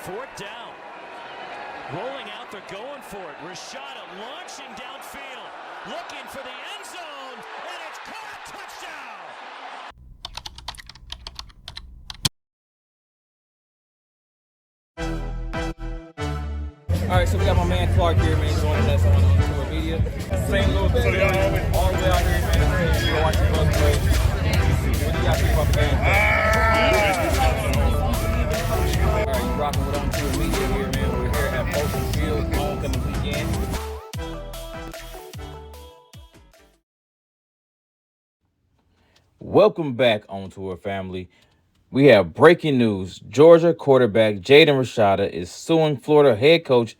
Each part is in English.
4th down. Rolling out, they're going for it. Rashada launching downfield, looking for the end zone, and it's caught. Touchdown! All right, so we got my man Clark here, man, joining us on ontourrmedia. St. Louis, all the way out here, man. You're watching both ways. What do you got to think about the game? All right, you rocking with ontourrmedia here, man. We're here at Unveiled homecoming weekend. Welcome back, On Tour family. We have breaking news. Georgia quarterback Jaden Rashada is suing Florida head coach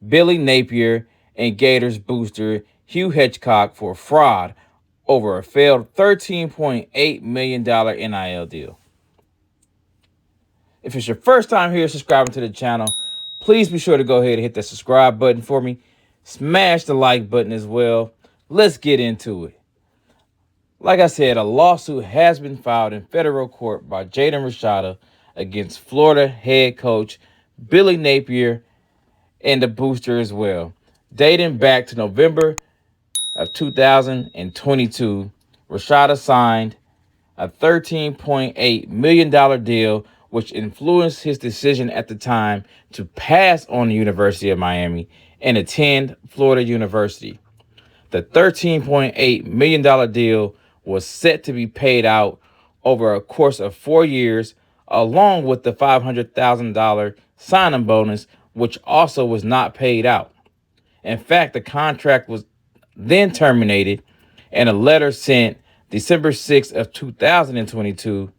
Billy Napier and Gators booster Hugh Hitchcock for fraud over a failed $13.8 million NIL deal. If it's your first time here subscribing to the channel, please be sure to go ahead and hit that subscribe button for me. Smash the like button as well. Let's get into it. Like I said, a lawsuit has been filed in federal court by Jaden Rashada against Florida head coach Billy Napier and the booster as well. Dating back to November of 2022, Rashada signed a $13.8 million deal, which influenced his decision at the time to pass on the University of Miami and attend Florida University. The $13.8 million deal was set to be paid out over a course of 4 years, along with the $500,000 signing bonus, which also was not paid out. In fact, the contract was then terminated, and a letter sent December 6th of 2022.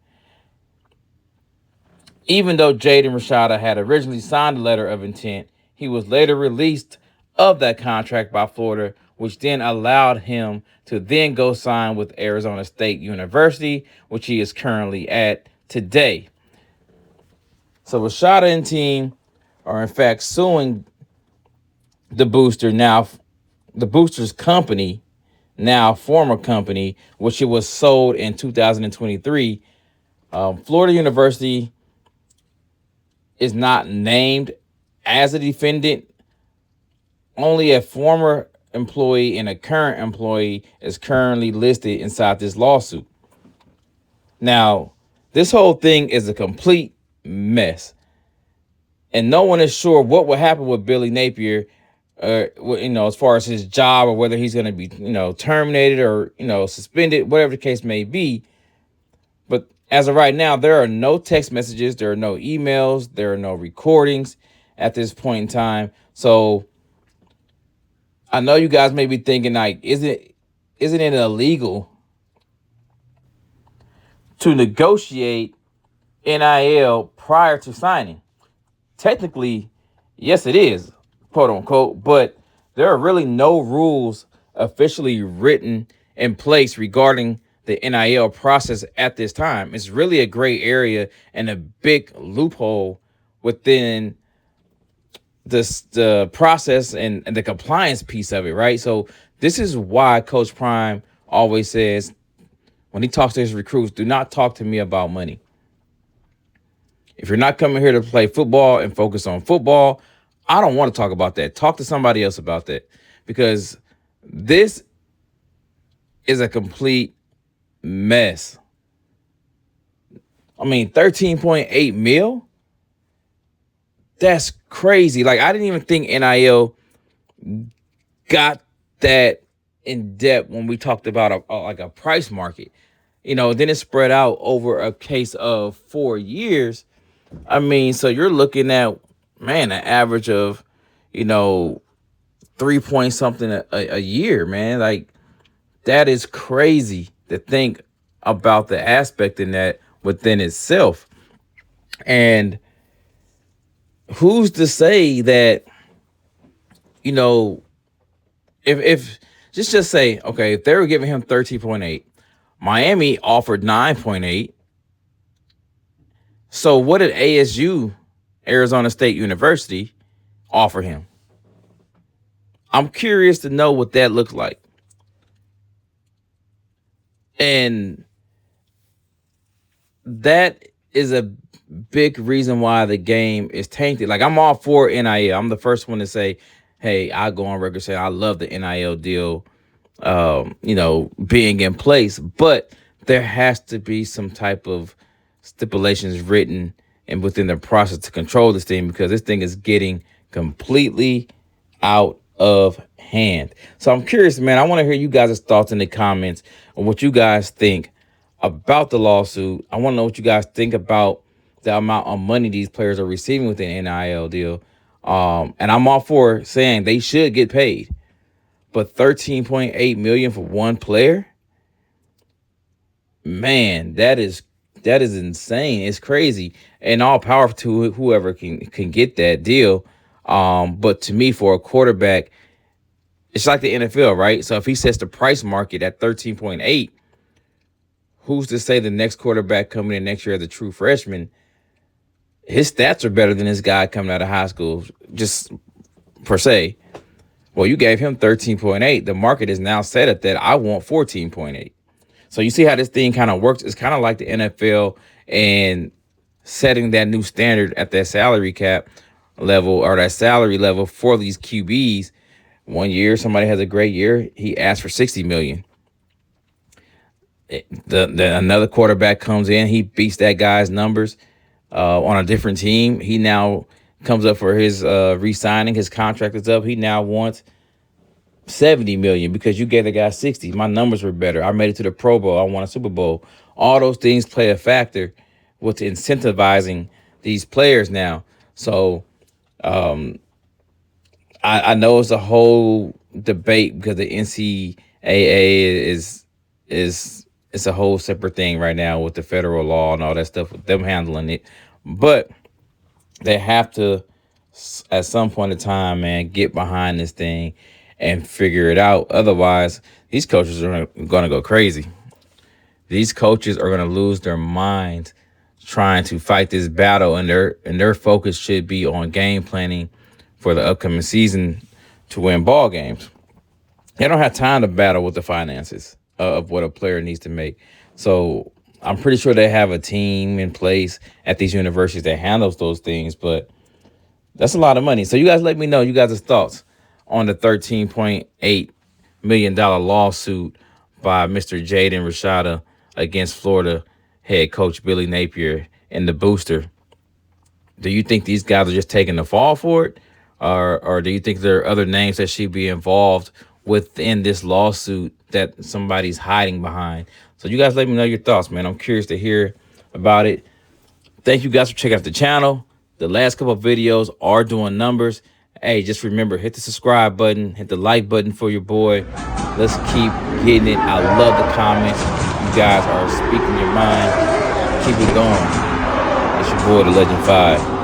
Even though Jaden Rashada had originally signed a letter of intent, he was later released of that contract by Florida, which then allowed him to then go sign with Arizona State University, which he is currently at today. So Rashada and team are in fact suing the booster, now the booster's company, now former company, which it was sold in 2023. Florida University is not named as a defendant. Only a former employee and a current employee is currently listed inside this lawsuit. Now, this whole thing is a complete mess, and no one is sure what will happen with Billy Napier, as far as his job, or whether he's going to be, terminated or, suspended, whatever the case may be. But as of right now, there are no text messages, there are no emails, there are no recordings at this point in time. So I know you guys may be thinking, like, isn't it illegal to negotiate NIL prior to signing? Technically, yes, it is, quote unquote, but there are really no rules officially written in place regarding the NIL process at this time. It's really a gray area and a big loophole within the process and the compliance piece of it, right? So this is why Coach Prime always says, when he talks to his recruits, do not talk to me about money. If you're not coming here to play football and focus on football, I don't want to talk about that. Talk to somebody else about that, because this is a complete mess. I mean, 13.8 mil? That's crazy. Like, I didn't even think NIL got that in depth when we talked about a price market. Then it spread out over a case of 4 years. I mean, so you're looking at, man, an average of, 3 point something a year, man. Like, that is crazy to think about the aspect in that within itself. And who's to say that, if just say, okay, if they were giving him 13.8, Miami offered 9.8. So what did ASU, Arizona State University, offer him? I'm curious to know what that looks like. And that is a big reason why the game is tainted. Like, I'm all for NIL. I'm the first one to say, hey, I go on record saying I love the NIL deal, being in place. But there has to be some type of stipulations written and within the process to control this thing, because this thing is getting completely out of hand. So I'm curious, man. I want to hear you guys' thoughts in the comments on what you guys think about the lawsuit. I want to know what you guys think about the amount of money these players are receiving with the NIL deal. And I'm all for saying they should get paid. But $13.8 million for one player? Man, that is insane. It's crazy. And all power to whoever can get that deal. But to me, for a quarterback, it's like the NFL, right? So if he sets the price market at 13.8, who's to say the next quarterback coming in next year as a true freshman, his stats are better than this guy coming out of high school, just per se. Well, you gave him 13.8. The market is now set at that. I want 14.8. So you see how this thing kind of works. It's kind of like the NFL and setting that new standard at that salary cap level, or that salary level for these QBs. One year, somebody has a great year, he asks for $60 million. Another quarterback comes in, he beats that guy's numbers on a different team. He now comes up for his re-signing. His contract is up. He now wants $70 million because you gave the guy 60. My numbers were better. I made it to the Pro Bowl. I won a Super Bowl. All those things play a factor with incentivizing these players now. So I know it's a whole debate because the NCAA it's a whole separate thing right now with the federal law and all that stuff, with them handling it. But they have to, at some point in time, man, get behind this thing and figure it out. Otherwise, these coaches are going to go crazy. These coaches are going to lose their minds trying to fight this battle, and their focus should be on game planning for the upcoming season to win ball games. They don't have time to battle with the finances of what a player needs to make. So I'm pretty sure they have a team in place at these universities that handles those things, but that's a lot of money. So you guys let me know you guys' thoughts on the $13.8 million lawsuit by Mr. Jaden Rashada against Florida head coach Billy Napier and the booster. Do you think these guys are just taking the fall for it? Or do you think there are other names that should be involved within this lawsuit that somebody's hiding behind? So you guys let me know your thoughts, man. I'm curious to hear about it. Thank you guys for checking out the channel. The last couple of videos are doing numbers. Hey, just remember, hit the subscribe button, hit the like button for your boy. Let's keep getting it. I love the comments. You guys are speaking your mind. Keep it going. It's your boy, the Legend 5.